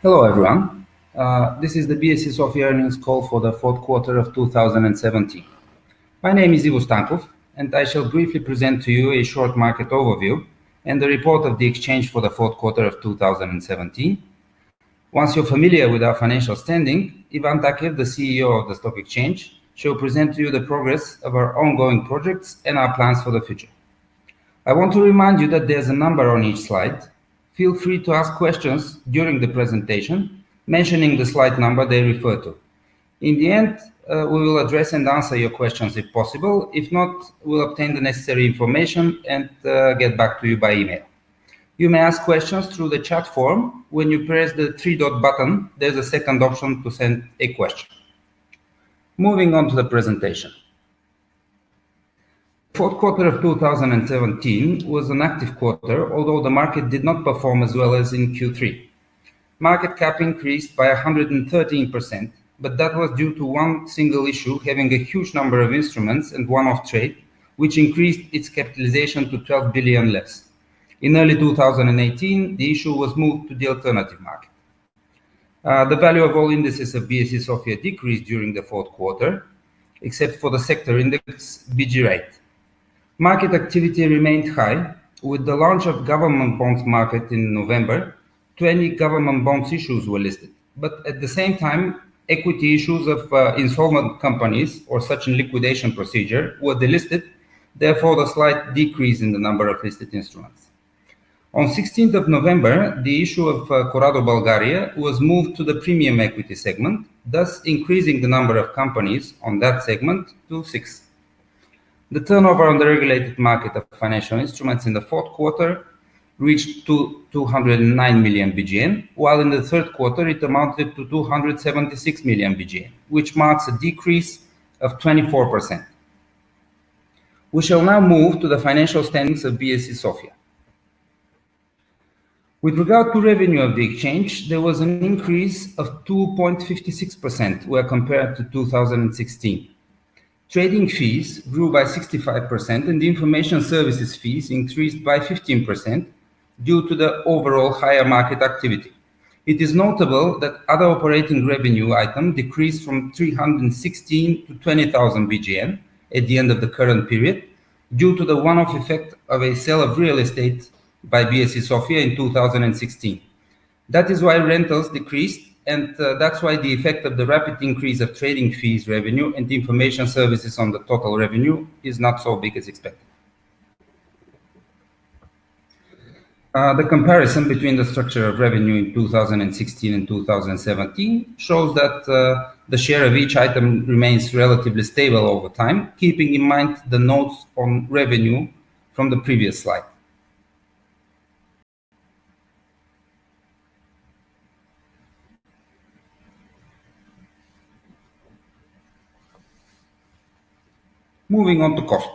Hello, everyone. This is the BSE-Sofia earnings call for the fourth quarter of 2017. My name is Ivo Stankov, and I shall briefly present to you a short market overview and the report of the exchange for the fourth quarter of 2017. Once you're familiar with our financial standing, Ivan Takev, the CEO of the stock exchange, shall present to you the progress of our ongoing projects and our plans for the future. I want to remind you that there's a number on each slide. Feel free to ask questions during the presentation, mentioning the slide number they refer to. In the end, we will address and answer your questions if possible. If not, we'll obtain the necessary information and get back to you by email. You may ask questions through the chat form. When you press the three-dot button, there's a second option to send a question. Moving on to the presentation. Fourth quarter of 2017 was an active quarter, although the market did not perform as well as in Q3. Market cap increased by 113%, but that was due to one single issue having a huge number of instruments and one-off trade, which increased its capitalization to 12 billion less. In early 2018, the issue was moved to the alternative market. The value of all indices of BSE-Sofia decreased during the fourth quarter, except for the sector index BG rate. Market activity remained high. With the launch of government bonds market in November, 20 government bonds issues were listed. But at the same time, equity issues of insolvent companies or such in liquidation procedure were delisted, therefore the slight decrease in the number of listed instruments. On 16th of November, the issue of Corrado Bulgaria was moved to the premium equity segment, thus increasing the number of companies on that segment to 6. The turnover on the regulated market of financial instruments in the fourth quarter reached to 209 million BGN, while in the third quarter it amounted to 276 million BGN, which marks a decrease of 24%. We shall now move to the financial standings of BSE-Sofia. With regard to revenue of the exchange, there was an increase of 2.56% where compared to 2016. Trading fees grew by 65% and the information services fees increased by 15% due to the overall higher market activity. It is notable that other operating revenue item decreased from 316 to 20,000 BGN at the end of the current period due to the one-off effect of a sale of real estate by BSE-Sofia in 2016. That is why rentals decreased, and that's why the effect of the rapid increase of trading fees revenue and information services on the total revenue is not so big as expected. The comparison between the structure of revenue in 2016 and 2017 shows that the share of each item remains relatively stable over time, keeping in mind the notes on revenue from the previous slide. Moving on to cost.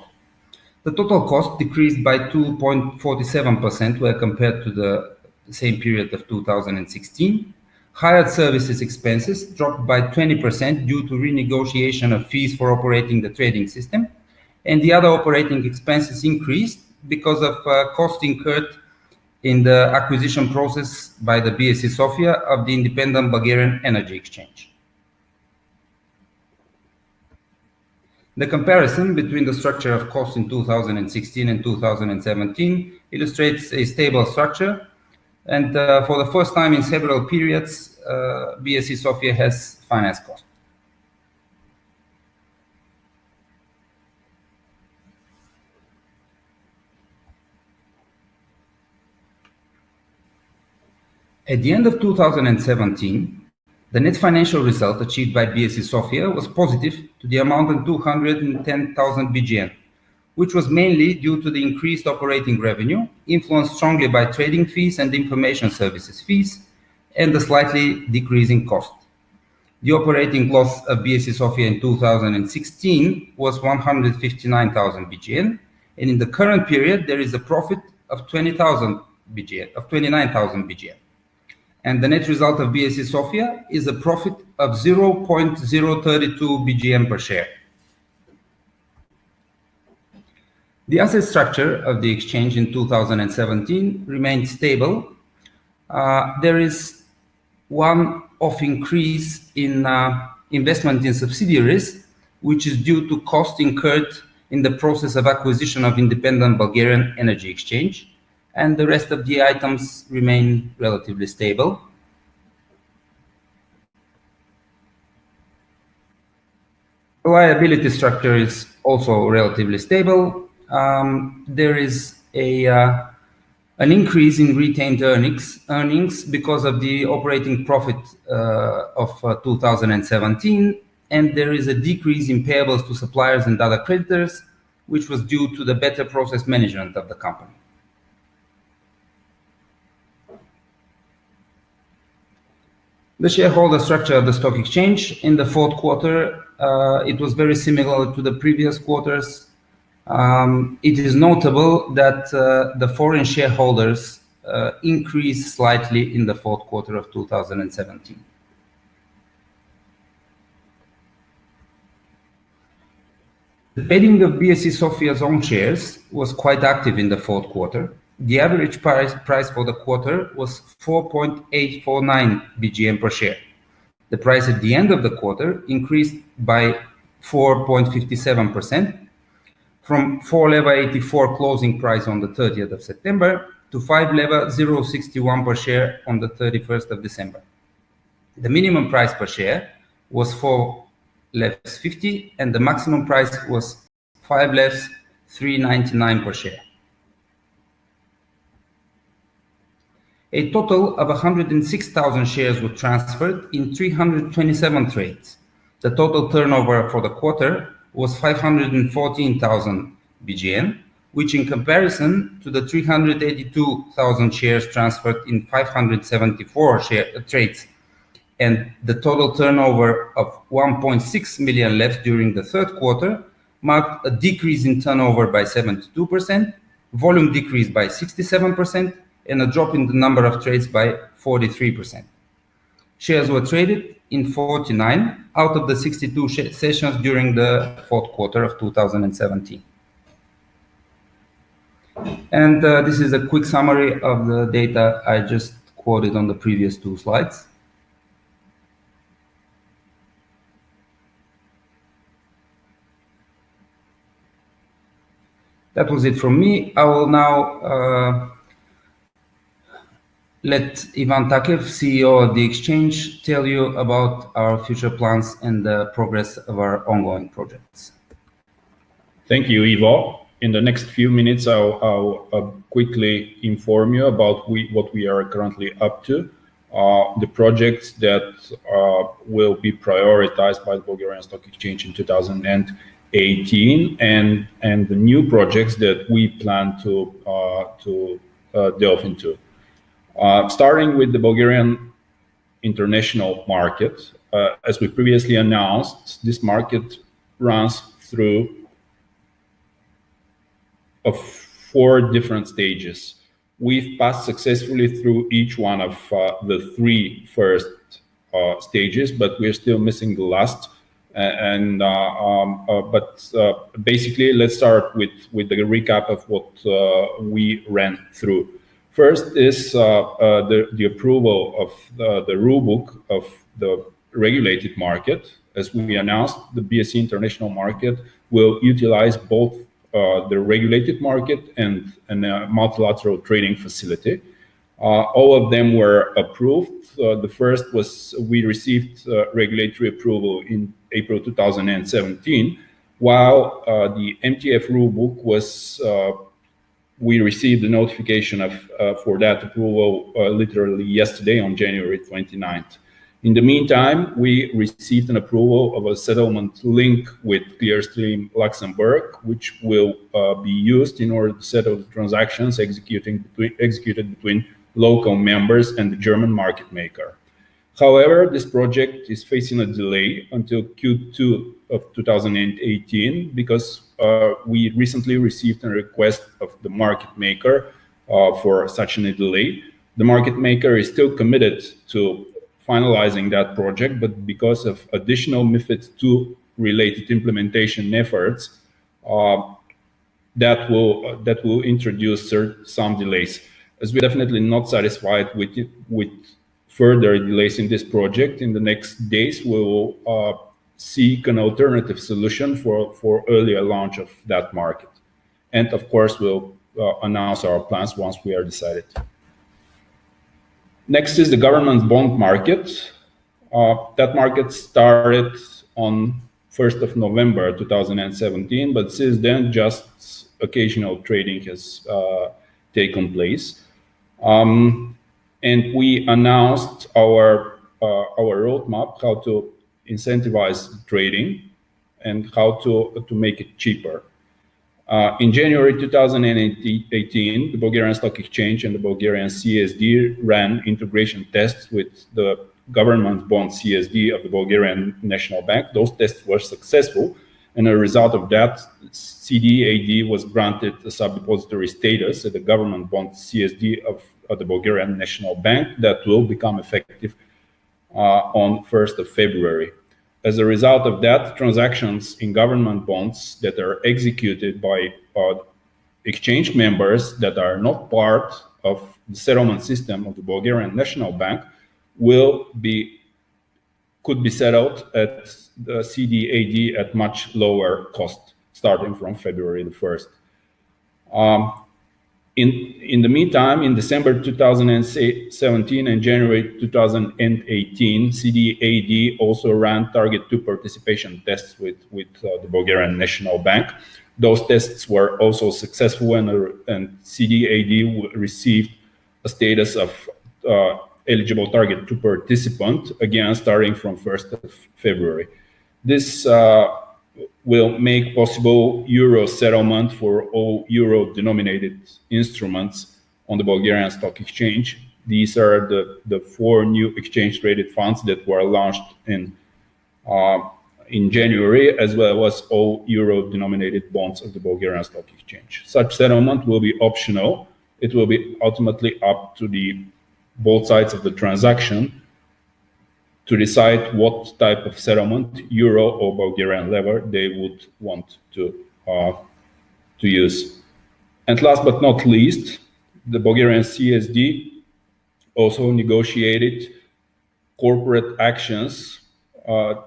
The total cost decreased by 2.47% where compared to the same period of 2016. Hired services expenses dropped by 20% due to renegotiation of fees for operating the trading system, and the other operating expenses increased because of costs incurred in the acquisition process by the BSE-Sofia of the independent Bulgarian energy exchange. The comparison between the structure of costs in 2016 and 2017 illustrates a stable structure, and for the first time in several periods, BSE-Sofia has finance costs. At the end of 2017, the net financial result achieved by BSE-Sofia was positive to the amount of 210,000 BGN, which was mainly due to the increased operating revenue, influenced strongly by trading fees and information services fees, and the slightly decreasing cost. The operating loss of BSE-Sofia in 2016 was 159,000 BGN, and in the current period there is a profit of 29,000 BGN. And the net result of BSE-Sofia is a profit of 0.032 BGM per share. The asset structure of the exchange in 2017 remained stable. There is one-off increase in investment in subsidiaries, which is due to cost incurred in the process of acquisition of independent Bulgarian energy exchange, and the rest of the items remain relatively stable. The liability structure is also relatively stable. There is an increase in retained earnings because of the operating profit of 2017, and there is a decrease in payables to suppliers and other creditors, which was due to the better process management of the company. The shareholder structure of the stock exchange in the fourth quarter, it was very similar to the previous quarters. It is notable that the foreign shareholders increased slightly in the fourth quarter of 2017. The trading of BSE-Sofia's own shares was quite active in the fourth quarter. The average price for the quarter was 4.849 BGM per share. The price at the end of the quarter increased by 4.57%, from 4 leva 84 closing price on the 30th of September to 5 leva 061 per share on the 31st of December. The minimum price per share was 4 levs 50, and the maximum price was 5 levs 399 per share. A total of 106,000 shares were transferred in 327 trades. The total turnover for the quarter was 514,000 BGM, which in comparison to the 382,000 shares transferred in 574 trades and the total turnover of 1.6 million left during the third quarter, marked a decrease in turnover by 72%, volume decreased by 67%, and a drop in the number of trades by 43%. Shares were traded in 49 out of the 62 sessions during the fourth quarter of 2017. And this is a quick summary of the data I just quoted on the previous two slides. That was it from me. I will now let Ivan Takev, CEO of the exchange, tell you about our future plans and the progress of our ongoing projects. Thank you, Ivo. In the next few minutes, I'll quickly inform you about what we are currently up to, the projects that will be prioritized by the Bulgarian Stock Exchange in 2018, and the new projects that we plan to delve into. Starting with the Bulgarian international market, as we previously announced, this market runs through 4 different stages. We've passed successfully through each one of the 3 first stages, but we're still missing the last. Basically, let's start with the recap of what we ran through. First is the approval of the rulebook of the regulated market. As we announced, the BSE International Market will utilize both the regulated market and a multilateral trading facility. All of them were approved. The first was we received regulatory approval in April 2017, while the MTF rulebook was we received the notification for that approval literally yesterday on January 29th. In the meantime, we received an approval of a settlement link with Clearstream Luxembourg, which will be used in order to settle the transactions executed between local members and the German market maker. However, this project is facing a delay until Q2 of 2018 because we recently received a request of the market maker for such a delay. The market maker is still committed to finalizing that project, but because of additional MiFID II related implementation efforts, that will introduce some delays. As we're definitely not satisfied with further delays in this project, in the next days we will seek an alternative solution for earlier launch of that market. And of course, we'll announce our plans once we are decided. Next is the government bond market. That market started on 1st of November 2017, but since then just occasional trading has taken place. And we announced our roadmap, how to incentivize trading and how to make it cheaper. In January 2018, the Bulgarian Stock Exchange and the Bulgarian CSD ran integration tests with the government bond CSD of the Bulgarian National Bank. Those tests were successful, and as a result of that, CDAD was granted a sub-depository status at the government bond CSD of the Bulgarian National Bank that will become effective on 1st of February. As a result of that, transactions in government bonds that are executed by exchange members that are not part of the settlement system of the Bulgarian National Bank could be settled at the CDAD at much lower cost, starting from February the 1st. In the meantime, in December 2017 and January 2018, CDAD also ran Target 2 participation tests with the Bulgarian National Bank. Those tests were also successful, and CDAD received a status of eligible Target 2 participant, again starting from 1st of February. This will make possible euro settlement for all euro-denominated instruments on the Bulgarian Stock Exchange. These are the 4 new exchange-traded funds that were launched in January, as well as all euro-denominated bonds of the Bulgarian Stock Exchange. Such settlement will be optional. It will be ultimately up to both sides of the transaction to decide what type of settlement, euro or Bulgarian lever, they would want to use. And last but not least, the Bulgarian CSD also negotiated corporate actions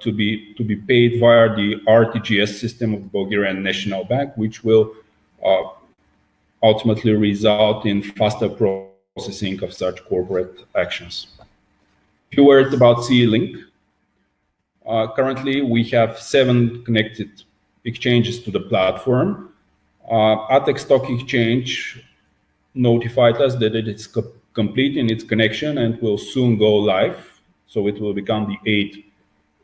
to be paid via the RTGS system of the Bulgarian National Bank, which will ultimately result in faster processing of such corporate actions. A few words about CE-Link. Currently, we have 7 connected exchanges to the platform. Atex Stock Exchange notified us that it is complete in its connection and will soon go live. So it will become the 8th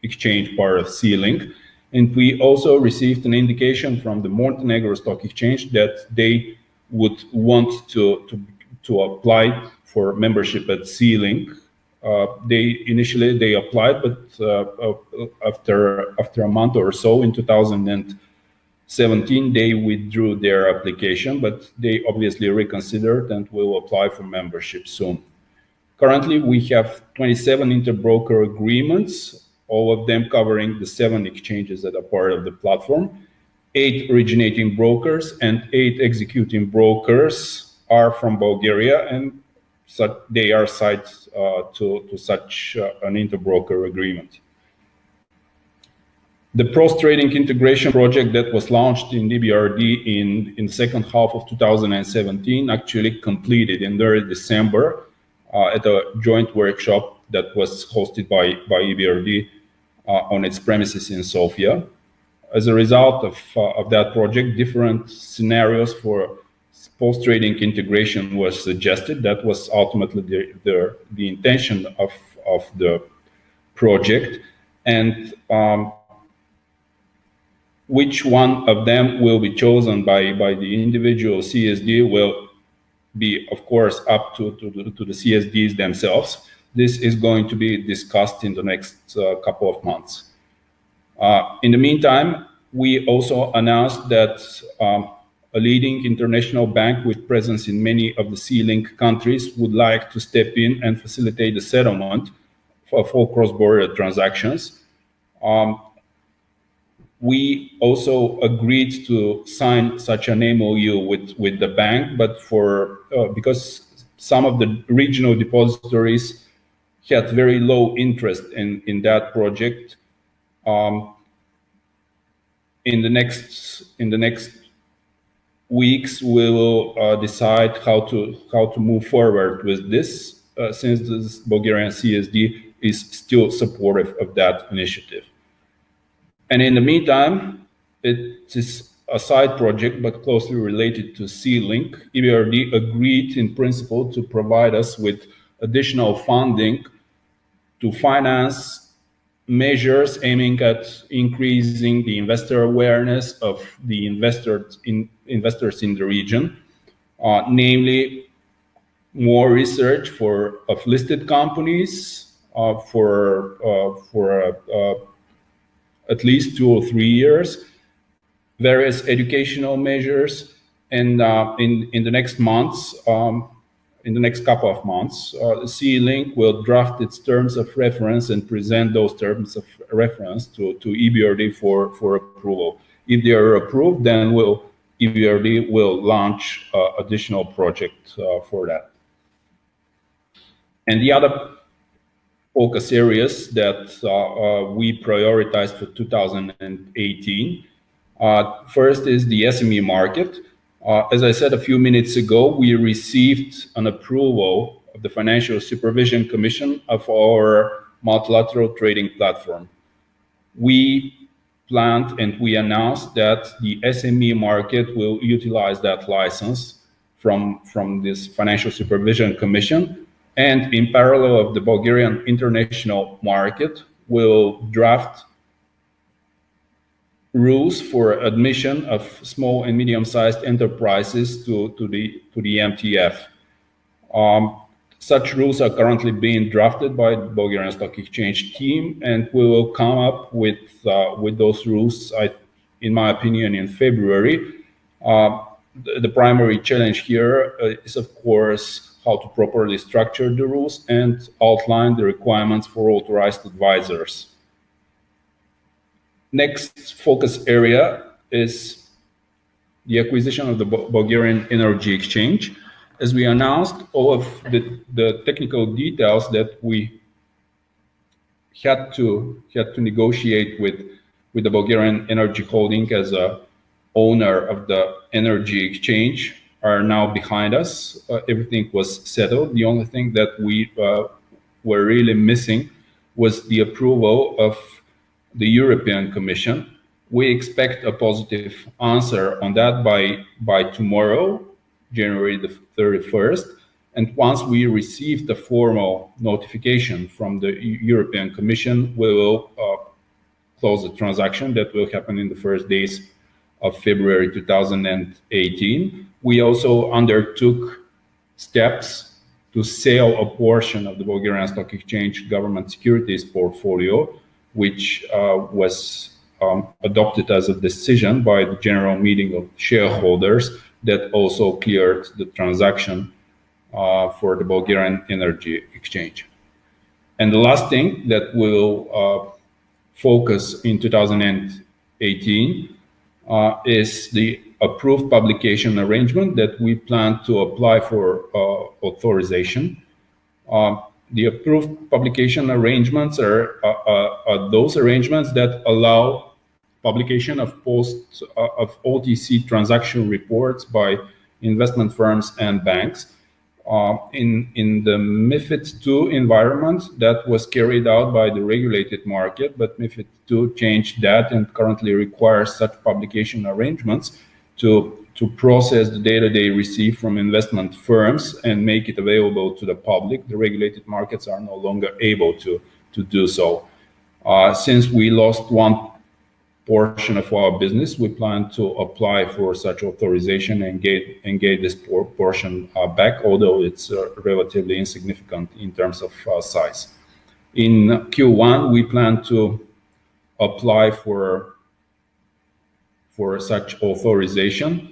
exchange part of CE-Link. And we also received an indication from the Montenegro Stock Exchange that they would want to apply for membership at CE-Link. Initially they applied, but after a month or so in 2017, they withdrew their application, but they obviously reconsidered and will apply for membership soon. Currently, we have 27 interbroker agreements, all of them covering the 7 exchanges that are part of the platform. 8 originating brokers and 8 executing brokers are from Bulgaria, and they are signed to such an interbroker agreement. The post-trading integration project that was launched in DBRD in the second half of 2017 actually completed in early December at a joint workshop that was hosted by EBRD on its premises in Sofia. As a result of that project, different scenarios for post-trading integration was suggested. That was ultimately the intention of the project, and which one of them will be chosen by the individual CSD will be, of course, up to the CSDs themselves. This is going to be discussed in the next couple of months. In the meantime, we also announced that a leading international bank with presence in many of the CE-Link countries would like to step in and facilitate the settlement of all cross-border transactions. We also agreed to sign such an MOU with the bank, but because some of the regional depositories had very low interest in that project. In the next weeks, we will decide how to move forward with this, since this Bulgarian CSD is still supportive of that initiative. And in the meantime, it is a side project but closely related to C-Link. EBRD agreed in principle to provide us with additional funding to finance measures aiming at increasing the investor awareness of the investors in the region, namely more research of listed companies for at least 2 or 3 years, various educational measures, and in the next months, in the next couple of months, C-Link will draft its terms of reference and present those terms of reference to EBRD for approval. If they are approved, then EBRD will launch additional project for that. And the other focus areas that we prioritized for 2018. First is the SME market. As I said a few minutes ago, we received an approval of the Financial Supervision Commission of our multilateral trading platform. We planned and we announced that the SME market will utilize that license from this Financial Supervision Commission, and in parallel of the Bulgarian international market will draft rules for admission of small and medium-sized enterprises to the MTF. Such rules are currently being drafted by the Bulgarian Stock Exchange team, and we will come up with those rules, in my opinion, in February. The primary challenge here is, of course, how to properly structure the rules and outline the requirements for authorized advisors. Next focus area is the acquisition of the Bulgarian Energy Exchange. As we announced, all of the technical details that we had to negotiate with the Bulgarian Energy Holding as a owner of the Energy Exchange are now behind us. Everything was settled. The only thing that we were really missing was the approval of the European Commission. We expect a positive answer on that by tomorrow, January the 31st. And once we receive the formal notification from the European Commission, we will close the transaction. That will happen in the first days of February 2018. We also undertook steps to sell a portion of the Bulgarian Stock Exchange government securities portfolio, which was adopted as a decision by the general meeting of shareholders that also cleared the transaction for the Bulgarian Energy Exchange. And the last thing that will focus in 2018 is the approved publication arrangement that we plan to apply for authorization. The approved publication arrangements are those arrangements that allow publication of OTC transaction reports by investment firms and banks. In the MiFID II environment, that was carried out by the regulated market, but MiFID II changed that and currently requires such publication arrangements to process the data they receive from investment firms and make it available to the public. The regulated markets are no longer able to do so. Since we lost one portion of our business, we plan to apply for such authorization and get this portion back, although it's relatively insignificant in terms of size. In Q1, we plan to apply for such authorization,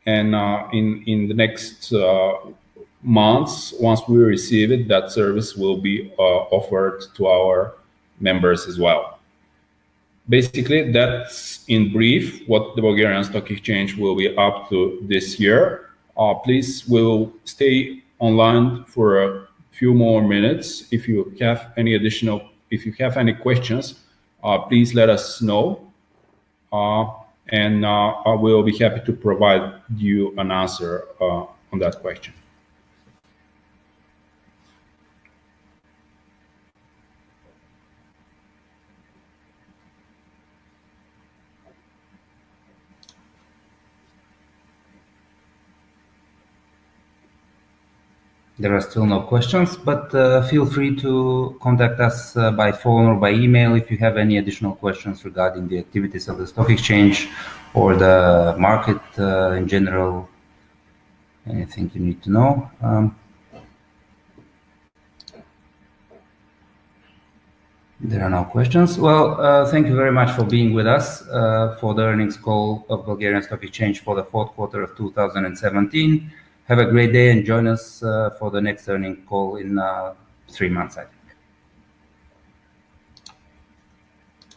and in the next months, once we receive it, that service will be offered to our members as well. Basically, that's in brief what the Bulgarian Stock Exchange will be up to this year. Please, we'll stay online for few more minutes. If you have any any questions, please let us know, and I will be happy to provide you an answer on that question. There are still no questions, but feel free to contact us by phone or by email if you have any additional questions regarding the activities of the stock exchange or the market in general, anything you need to know. There are no questions. Well, thank you very much for being with us for the earnings call of Bulgarian Stock Exchange for the fourth quarter of 2017. Have a great day and join us for the next earnings call in 3 months, I think.